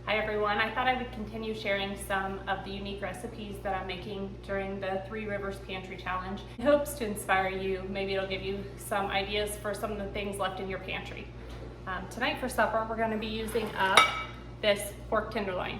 Hi everyone, I thought I would continue sharing some of the unique recipes that I'm making during the Three Rivers Pantry Challenge. It hopes to inspire you. Maybe it'll give you some ideas for some of the things left in your pantry. Tonight for supper, we're going to be using up this pork tenderloin.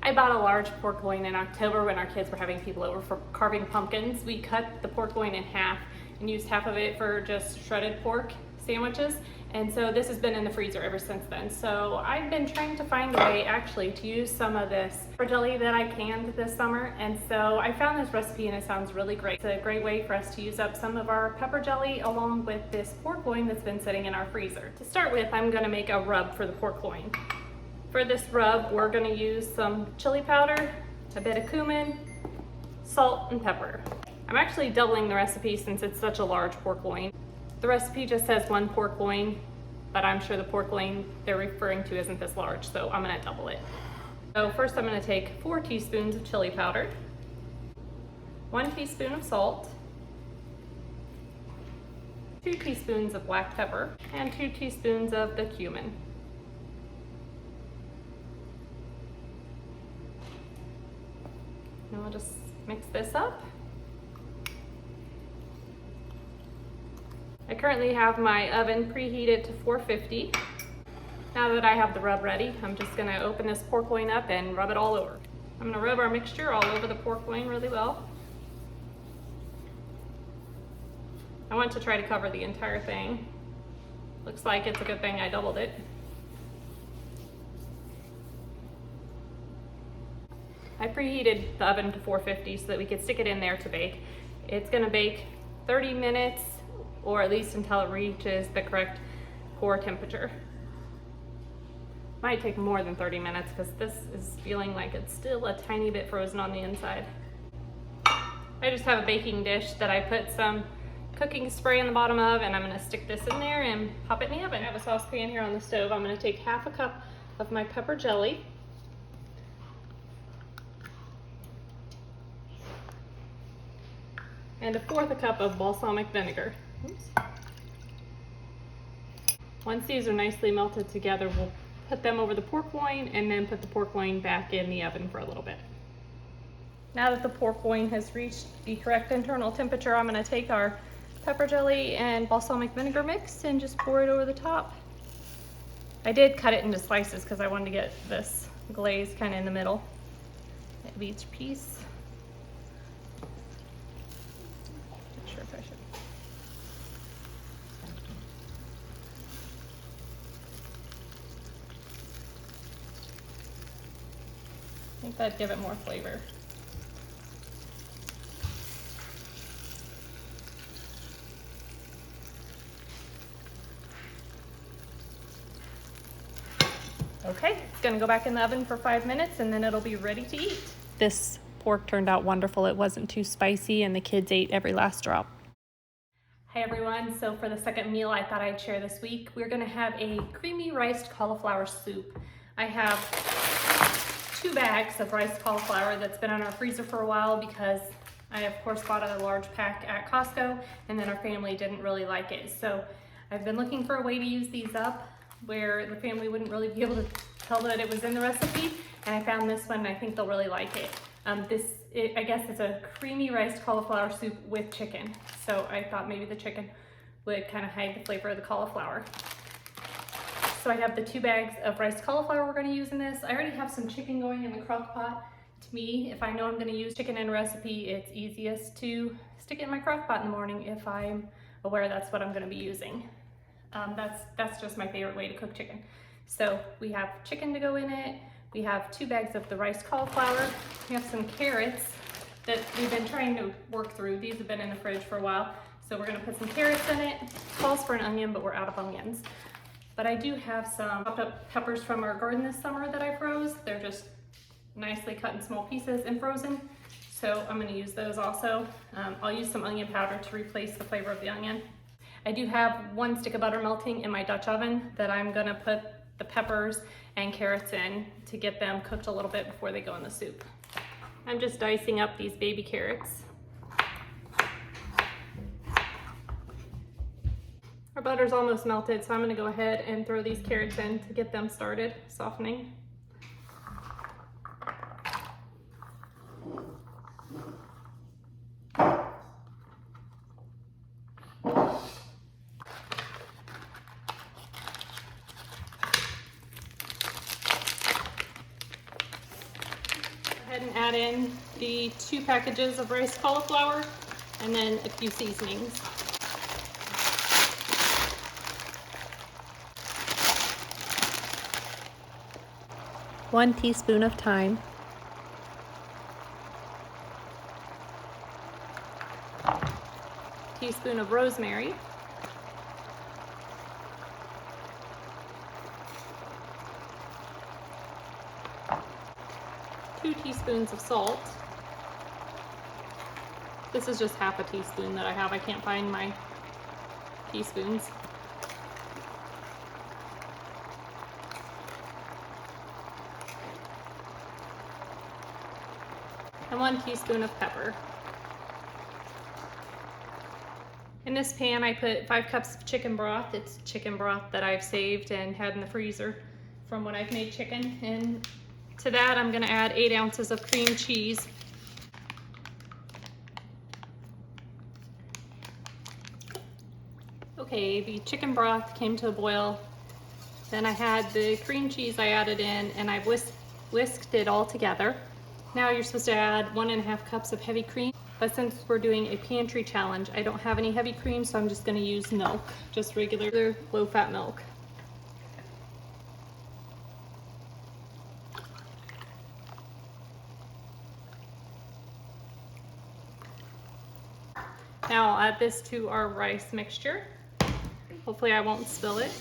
I bought a large pork loin in October when our kids were having people over for carving pumpkins. We cut the pork loin in half and used half of it for just shredded pork sandwiches. And so this has been in the freezer ever since then. So I've been trying to find a way actually to use some of this pepper jelly that I canned this summer. And so I found this recipe and it sounds really great. It's a great way for us to use up some of our pepper jelly along with this pork loin that's been sitting in our freezer. To start with, I'm gonna make a rub for the pork loin. For this rub, we're gonna use some chili powder, a bit of cumin, salt, and pepper. I'm actually doubling the recipe since it's such a large pork loin. The recipe just says one pork loin, but I'm sure the pork loin they're referring to isn't this large, so I'm gonna double it. So first I'm gonna take 4 teaspoons of chili powder, 1 teaspoon of salt, 2 teaspoons of black pepper, and 2 teaspoons of the cumin. And we'll just mix this up. I currently have my oven preheated to 450. Now that I have the rub ready, I'm just gonna open this pork loin up and rub it all over. I'm gonna rub our mixture all over the pork loin really well. I want to try to cover the entire thing. Looks like it's a good thing I doubled it. I preheated the oven to 450 so that we could stick it in there to bake. It's gonna bake 30 minutes or at least until it reaches the correct core temperature. Might take more than 30 minutes because this is feeling like it's still a tiny bit frozen on the inside. I just have a baking dish that I put some cooking spray in the bottom of, and I'm gonna stick this in there and pop it in the oven. I have a saucepan here on the stove. I'm gonna take half a cup of my pepper jelly. And 1/4 cup of balsamic vinegar. Oops. Once these are nicely melted together, we'll put them over the pork loin and then put the pork loin back in the oven for a little bit. Now that the pork loin has reached the correct internal temperature, I'm going to take our pepper jelly and balsamic vinegar mix and just pour it over the top. I did cut it into slices because I wanted to get this glaze kind of in the middle of each piece. Not sure if I should. I think that'd give it more flavor. Okay, it's gonna go back in the oven for 5 minutes and then it'll be ready to eat. This pork turned out wonderful. It wasn't too spicy and the kids ate every last drop. Hi everyone, so for the second meal I thought I'd share this week, we're gonna have a creamy riced cauliflower soup. I have 2 bags of riced cauliflower that's been in our freezer for a while because I of course bought a large pack at Costco and then our family didn't really like it. So I've been looking for a way to use these up where the family wouldn't really be able to tell that it was in the recipe, and I found this one and I think they'll really like it. I guess it's a creamy riced cauliflower soup with chicken. So I thought maybe the chicken would kind of hide the flavor of the cauliflower. So I have the 2 bags of riced cauliflower we're going to use in this. I already have some chicken going in the crock pot. To me, if I know I'm going to use chicken in a recipe, it's easiest to stick it in my crock pot in the morning if I'm aware that's what I'm going to be using. That's just my favorite way to cook chicken. So we have chicken to go in it. We have 2 bags of the riced cauliflower. We have some carrots that we've been trying to work through. These have been in the fridge for a while. So we're going to put some carrots in it. It calls for an onion, but we're out of onions. But I do have some chopped up peppers from our garden this summer that I froze. They're just nicely cut in small pieces and frozen. So I'm gonna use those also. I'll use some onion powder to replace the flavor of the onion. I do have 1 stick of butter melting in my Dutch oven that I'm gonna put the peppers and carrots in to get them cooked a little bit before they go in the soup. I'm just dicing up these baby carrots. Our butter's almost melted, so I'm gonna go ahead and throw these carrots in to get them started softening. ahead and add in the 2 packages of rice cauliflower and then a few seasonings. One teaspoon of thyme, teaspoon of rosemary, two teaspoons of salt. This is just half a teaspoon that I have. I can't find my teaspoons. And 1 teaspoon of pepper. In this pan, I put 5 cups of chicken broth. It's chicken broth that I've saved and had in the freezer from when I've made chicken. And to that, I'm gonna add 8 ounces of cream cheese. Okay, the chicken broth came to a boil. Then I had the cream cheese I added in, and I whisked it all together. Now you're supposed to add 1.5 cups of heavy cream, but since we're doing a pantry challenge, I don't have any heavy cream, so I'm just gonna use milk, just regular low-fat milk. Now I'll add this to our rice mixture. Hopefully I won't spill it.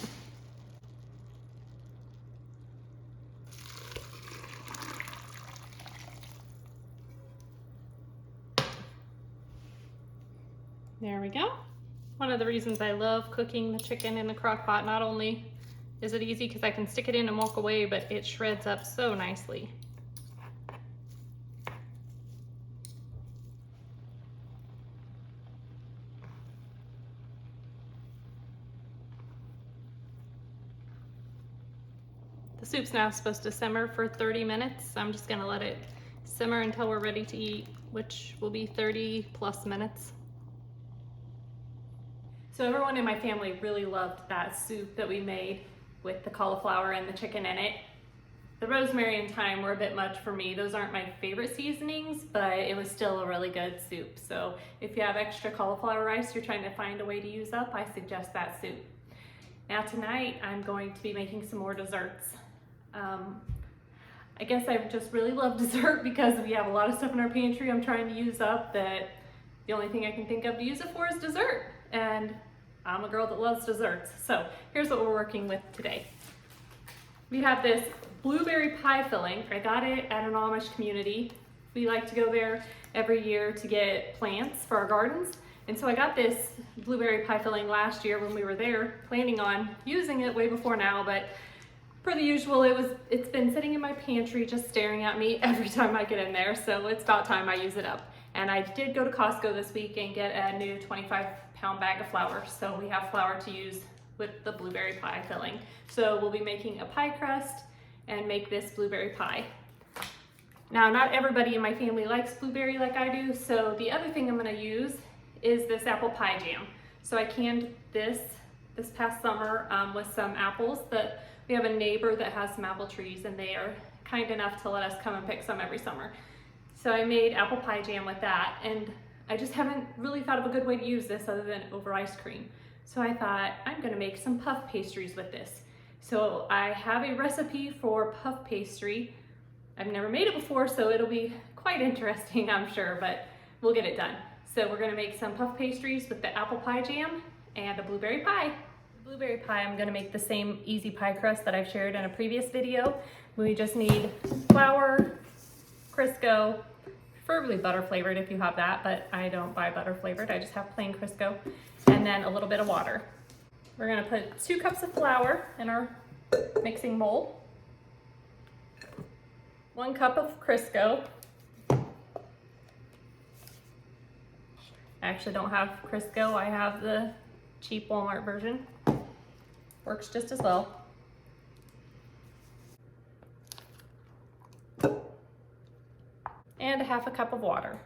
There we go. One of the reasons I love cooking the chicken in the crock pot, not only is it easy because I can stick it in and walk away, but it shreds up so nicely. The soup's now supposed to simmer for 30 minutes. I'm just gonna let it simmer until we're ready to eat, which will be 30+ minutes. So everyone in my family really loved that soup that we made with the cauliflower and the chicken in it. The rosemary and thyme were a bit much for me. Those aren't my favorite seasonings, but it was still a really good soup. So if you have extra cauliflower rice you're trying to find a way to use up, I suggest that soup. Now tonight I'm going to be making some more desserts. I guess I just really love dessert because we have a lot of stuff in our pantry I'm trying to use up that the only thing I can think of to use it for is dessert. And I'm a girl that loves desserts. So here's what we're working with today. We have this blueberry pie filling. I got it at an Amish community. We like to go there every year to get plants for our gardens. And so I got this blueberry pie filling last year when we were there, planning on using it way before now, but per the usual, it's been sitting in my pantry just staring at me every time I get in there, so it's about time I use it up. And I did go to Costco this week and get a new 25-pound bag of flour, so we have flour to use with the blueberry pie filling. So we'll be making a pie crust and make this blueberry pie. Now, not everybody in my family likes blueberry like I do, so the other thing I'm gonna use is this apple pie jam. So I canned this past summer with some apples. We have a neighbor that has some apple trees, and they are kind enough to let us come and pick some every summer. So I made apple pie jam with that, and I just haven't really thought of a good way to use this other than over ice cream. So I thought I'm gonna make some puff pastries with this. So I have a recipe for puff pastry. I've never made it before, so it'll be quite interesting, I'm sure, but we'll get it done. So we're gonna make some puff pastries with the apple pie jam and a blueberry pie. The blueberry pie, I'm gonna make the same easy pie crust that I've shared in a previous video. We just need flour, Crisco, preferably butter flavored if you have that, but I don't buy butter flavored, I just have plain Crisco, and then a little bit of water. We're gonna put 2 cups of flour in our mixing bowl, 1 cup of Crisco. I actually don't have Crisco, I have the cheap Walmart version. Works just as well. And 1/2 cup of water.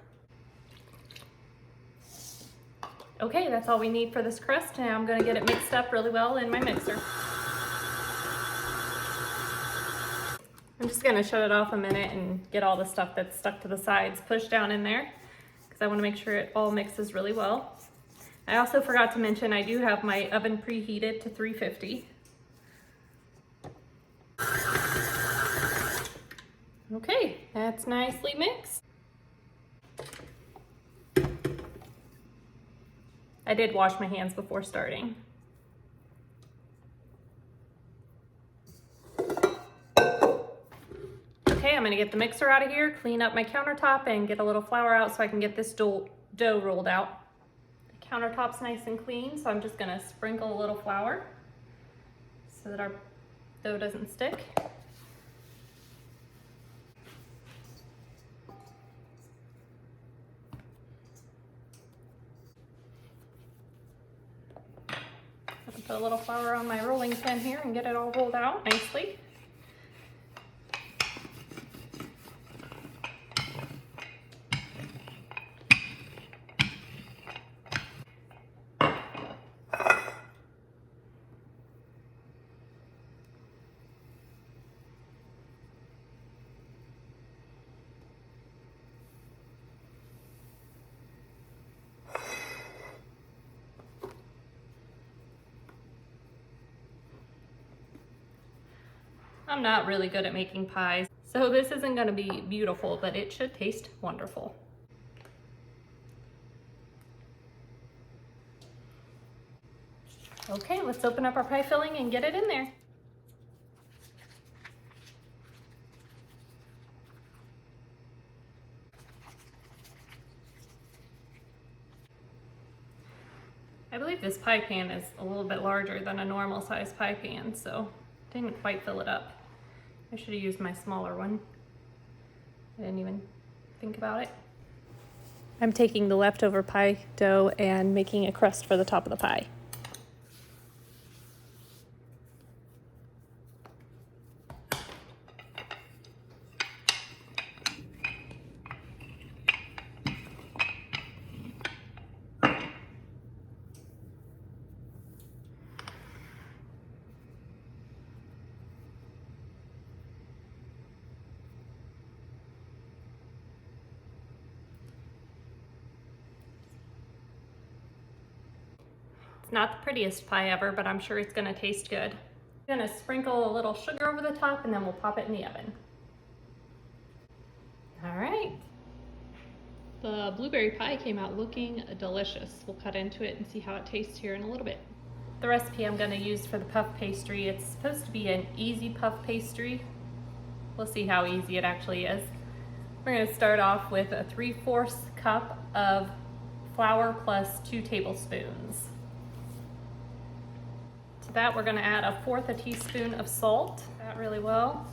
Okay, that's all we need for this crust. Now I'm gonna get it mixed up really well in my mixer. I'm just gonna shut it off a minute and get all the stuff that's stuck to the sides pushed down in there because I wanna make sure it all mixes really well. I also forgot to mention I do have my oven preheated to 350. Okay, that's nicely mixed. I did wash my hands before starting. Okay, I'm gonna get the mixer out of here, clean up my countertop, and get a little flour out so I can get this dough rolled out. The countertop's nice and clean, so I'm just gonna sprinkle a little flour so that our dough doesn't stick. I can put a little flour on my rolling pin here and get it all rolled out nicely. I'm not really good at making pies, so this isn't going to be beautiful, but it should taste wonderful. Okay, let's open up our pie filling and get it in there. I believe this pie pan is a little bit larger than a normal size pie pan, so didn't quite fill it up. I should have used my smaller one. I didn't even think about it. I'm taking the leftover pie dough and making a crust for the top of the pie. Not the prettiest pie ever, but I'm sure it's gonna taste good. I'm gonna sprinkle a little sugar over the top and then we'll pop it in the oven. All right. The blueberry pie came out looking delicious. We'll cut into it and see how it tastes here in a little bit. The recipe I'm gonna use for the puff pastry, it's supposed to be an easy puff pastry. We'll see how easy it actually is. We're gonna start off with a 3/4 cup of flour plus 2 tablespoons. To that, we're gonna add 1/4 teaspoon of salt. That really well.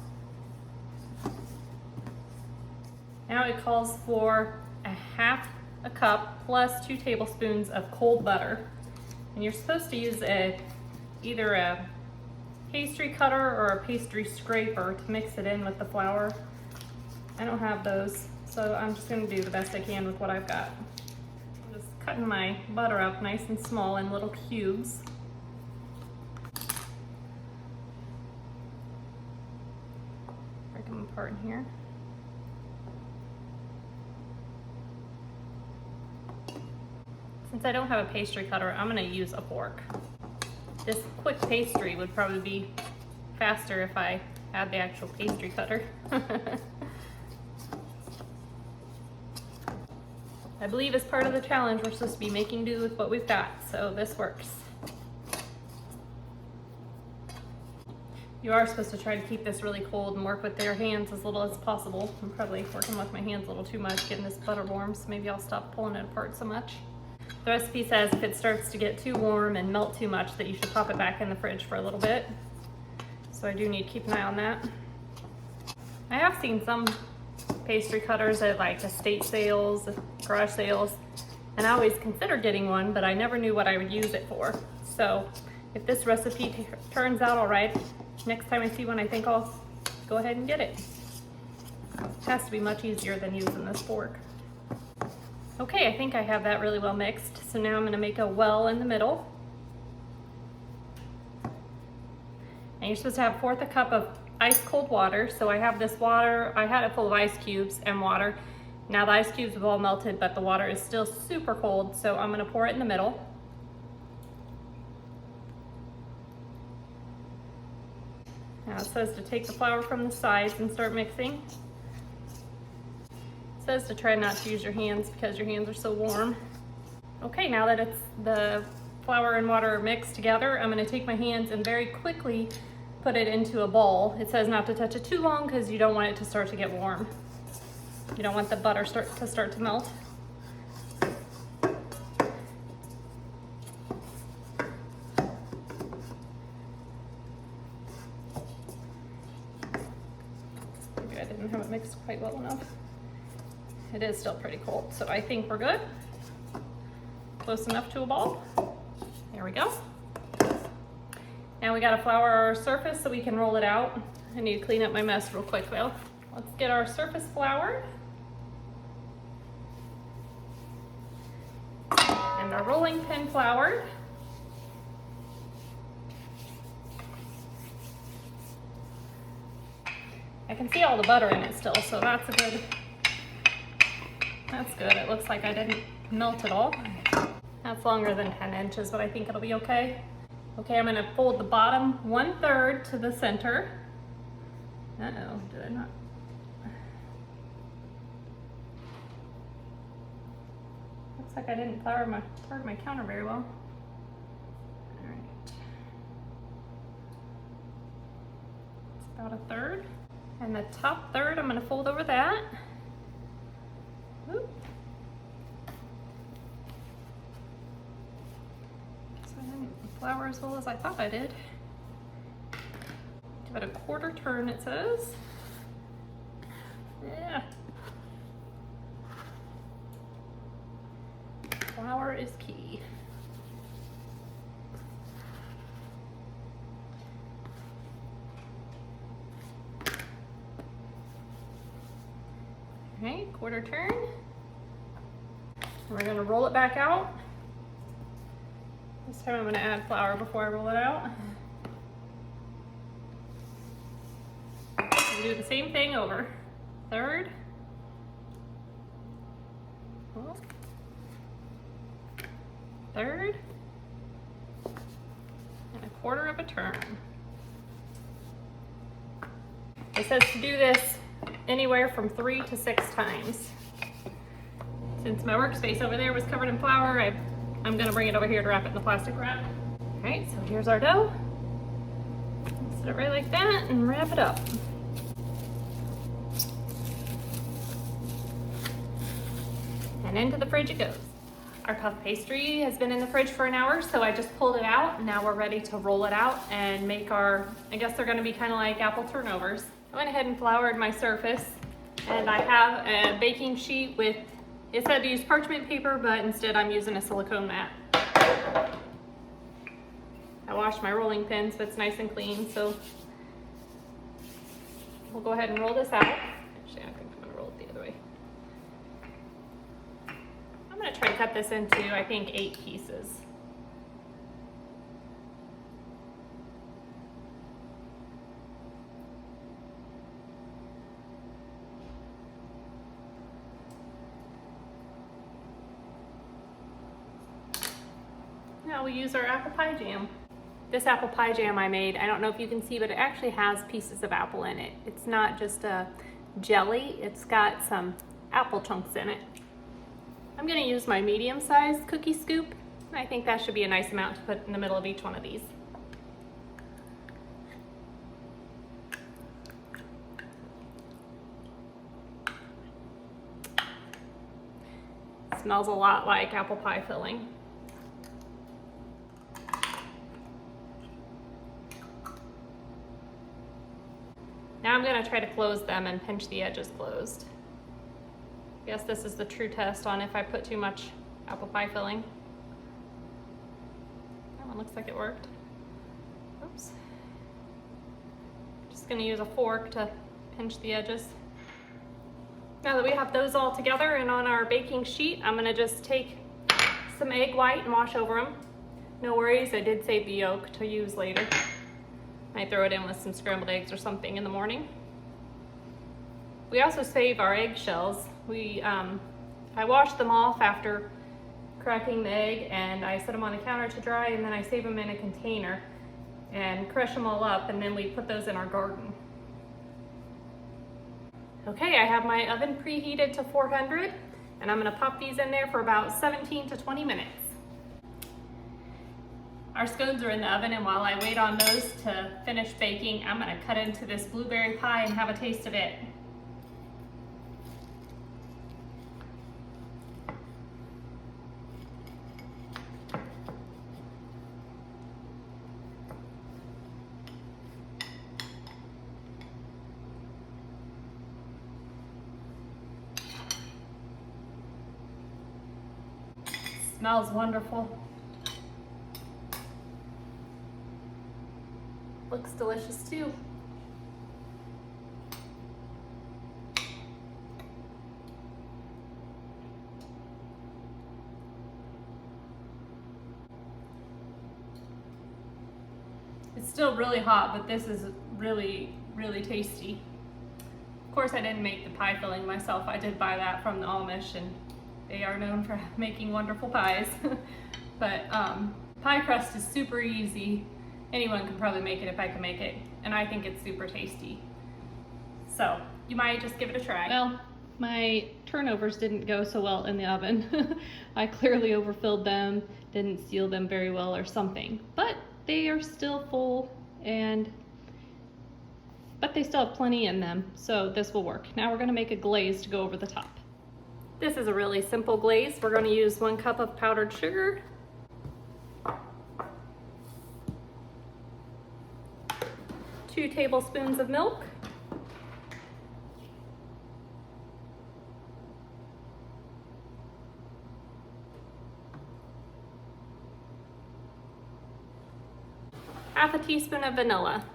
Now it calls for 1/2 cup plus 2 tablespoons of cold butter. And you're supposed to use either a pastry cutter or a pastry scraper to mix it in with the flour. I don't have those, so I'm just gonna do the best I can with what I've got. I'm just cutting my butter up nice and small in little cubes. Break them apart in here. Since I don't have a pastry cutter, I'm gonna use a fork. This quick pastry would probably be faster if I had the actual pastry cutter. I believe as part of the challenge, we're supposed to be making do with what we've got, so this works. You are supposed to try to keep this really cold and work with your hands as little as possible. I'm probably working with my hands a little too much, getting this butter warm, so maybe I'll stop pulling it apart so much. The recipe says if it starts to get too warm and melt too much, that you should pop it back in the fridge for a little bit. So I do need to keep an eye on that. I have seen some pastry cutters at like estate sales, garage sales, and I always considered getting one, but I never knew what I would use it for. So if this recipe turns out all right, next time I see one, I think I'll go ahead and get it. It has to be much easier than using this fork. Okay, I think I have that really well mixed. So now I'm gonna make a well in the middle. And you're supposed to have 1/4 cup of ice cold water. So I have this water, I had it full of ice cubes and water. Now the ice cubes have all melted, but the water is still super cold. So I'm gonna pour it in the middle. Now it says to take the flour from the sides and start mixing. It says to try not to use your hands because your hands are so warm. Okay, now that the flour and water are mixed together, I'm gonna take my hands and very quickly put it into a bowl. It says not to touch it too long because you don't want it to start to get warm. You don't want the butter to start to melt. Maybe I didn't have it mixed quite well enough. It is still pretty cold, so I think we're good. Close enough to a ball. There we go. Now we gotta flour our surface so we can roll it out. I need to clean up my mess real quick though. Let's get our surface floured. And our rolling pin floured. I can see all the butter in it still, so that's good. It looks like I didn't melt it all. That's longer than 10 inches, but I think it'll be okay. Okay, I'm gonna fold the bottom 1/3 to the center. Uh-oh, did I not? Looks like I didn't flour my counter very well. All right. It's about 1/3. And the top third, I'm gonna fold over that. Oop. So I didn't flour as well as I thought I did. Give it a 1/4 turn, it says. Yeah. Flour is key. All right, 1/4 turn. And we're gonna roll it back out. This time I'm gonna add flour before I roll it out. And do the same thing over. 1/3. Oh. 1/3. And 1/4 of a turn. It says to do this anywhere from 3 to 6 times. Since my workspace over there was covered in flour, I'm gonna bring it over here to wrap it in the plastic wrap. All right, so here's our dough. Set it right like that and wrap it up. And into the fridge it goes. Our puff pastry has been in the fridge for an hour, so I just pulled it out. Now we're ready to roll it out and make our, I guess they're gonna be kind of like apple turnovers. I went ahead and floured my surface, and I have a baking sheet with, it said to use parchment paper, but instead I'm using a silicone mat. I washed my rolling pin so it's nice and clean, so we'll go ahead and roll this out. Actually, I think I'm gonna roll it the other way. I'm gonna try to cut this into, I think, 8 pieces. Now we use our apple pie jam. This apple pie jam I made, I don't know if you can see, but it actually has pieces of apple in it. It's not just a jelly, it's got some apple chunks in it. I'm gonna use my medium-sized cookie scoop. I think that should be a nice amount to put in the middle of each one of these. Smells a lot like apple pie filling. Now I'm gonna try to close them and pinch the edges closed. I guess this is the true test on if I put too much apple pie filling. That one looks like it worked. Oops. Just gonna use a fork to pinch the edges. Now that we have those all together and on our baking sheet, I'm gonna just take some egg white and wash over them. No worries, I did save the yolk to use later. I throw it in with some scrambled eggs or something in the morning. We also save our eggshells. I wash them off after cracking the egg, and I set them on the counter to dry, and then I save them in a container and crush them all up, and then we put those in our garden. Okay, I have my oven preheated to 400, and I'm gonna pop these in there for about 17 to 20 minutes. Our scones are in the oven, and while I wait on those to finish baking, I'm gonna cut into this blueberry pie and have a taste of it. Smells wonderful. Looks delicious too. It's still really hot, but this is really, really tasty. Of course, I didn't make the pie filling myself. I did buy that from the Amish, and they are known for making wonderful pies. But pie crust is super easy. Anyone can probably make it if I can make it, and I think it's super tasty. So you might just give it a try. Well, my turnovers didn't go so well in the oven. I clearly overfilled them, didn't seal them very well or something, but they are still full, but they still have plenty in them, so this will work. Now we're gonna make a glaze to go over the top. This is a really simple glaze. We're gonna use 1 cup of powdered sugar, 2 tablespoons of milk, half a teaspoon of vanilla.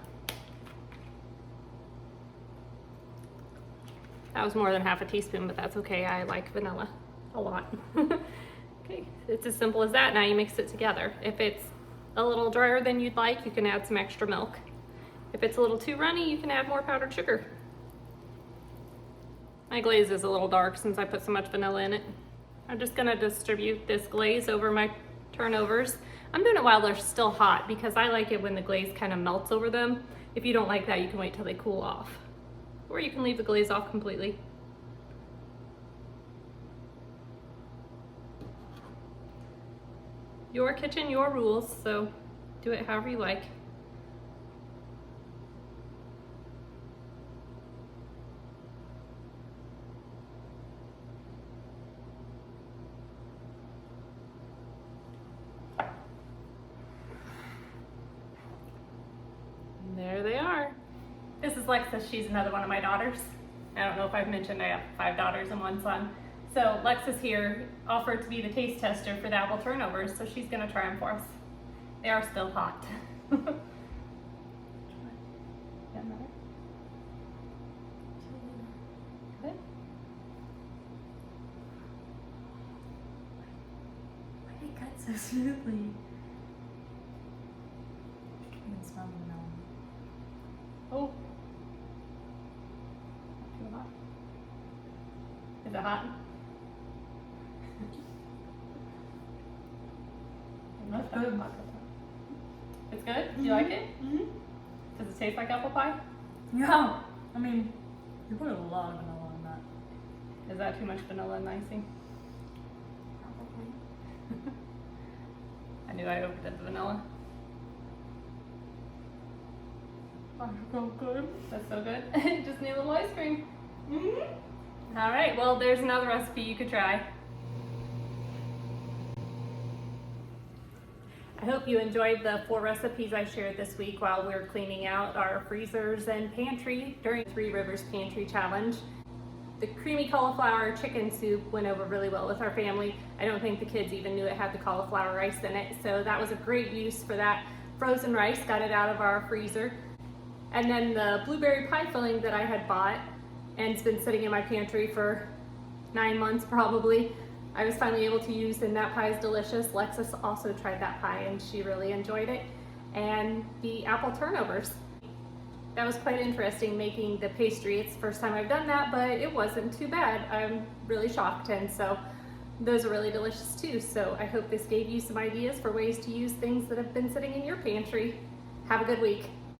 That was more than half a teaspoon, but that's okay. I like vanilla a lot. Okay, it's as simple as that. Now you mix it together. If it's a little drier than you'd like, you can add some extra milk. If it's a little too runny, you can add more powdered sugar. My glaze is a little dark since I put so much vanilla in it. I'm just gonna distribute this glaze over my turnovers. I'm doing it while they're still hot because I like it when the glaze kind of melts over them. If you don't like that, you can wait till they cool off. Or you can leave the glaze off completely. Your kitchen, your rules, so do it however you like. And there they are. This is Lexus. She's another one of my daughters. I don't know if I've mentioned I have 5 daughters and 1 son. So Lexus here offered to be the taste tester for the apple turnovers, so she's gonna try them for us. They are still hot. Good? Why did it cut so smoothly? You can smell the vanilla. Oh. Not too hot. Is it hot? That's good. It's good? Do you like it? Mm-hmm. Does it taste like apple pie? Yeah. I mean, you put a lot of vanilla in that. Is that too much vanilla and icing? Probably. I knew I overdid the vanilla. That's so good. That's so good. Just need a little ice cream. Mm-hmm. All right, well, there's another recipe you could try. I hope you enjoyed the 4 recipes I shared this week while we were cleaning out our freezers and pantry during 3 Rivers Pantry Challenge. The creamy cauliflower chicken soup went over really well with our family. I don't think the kids even knew it had the cauliflower rice in it, so that was a great use for that frozen rice, got it out of our freezer. And then the blueberry pie filling that I had bought and it's been sitting in my pantry for 9 months probably, I was finally able to use, and that pie is delicious. Lexus also tried that pie and she really enjoyed it. And the apple turnovers. that was quite interesting making the pastry. It's the first time I've done that, but it wasn't too bad. I'm really shocked, and so those are really delicious too. So I hope this gave you some ideas for ways to use things that have been sitting in your pantry. Have a good week.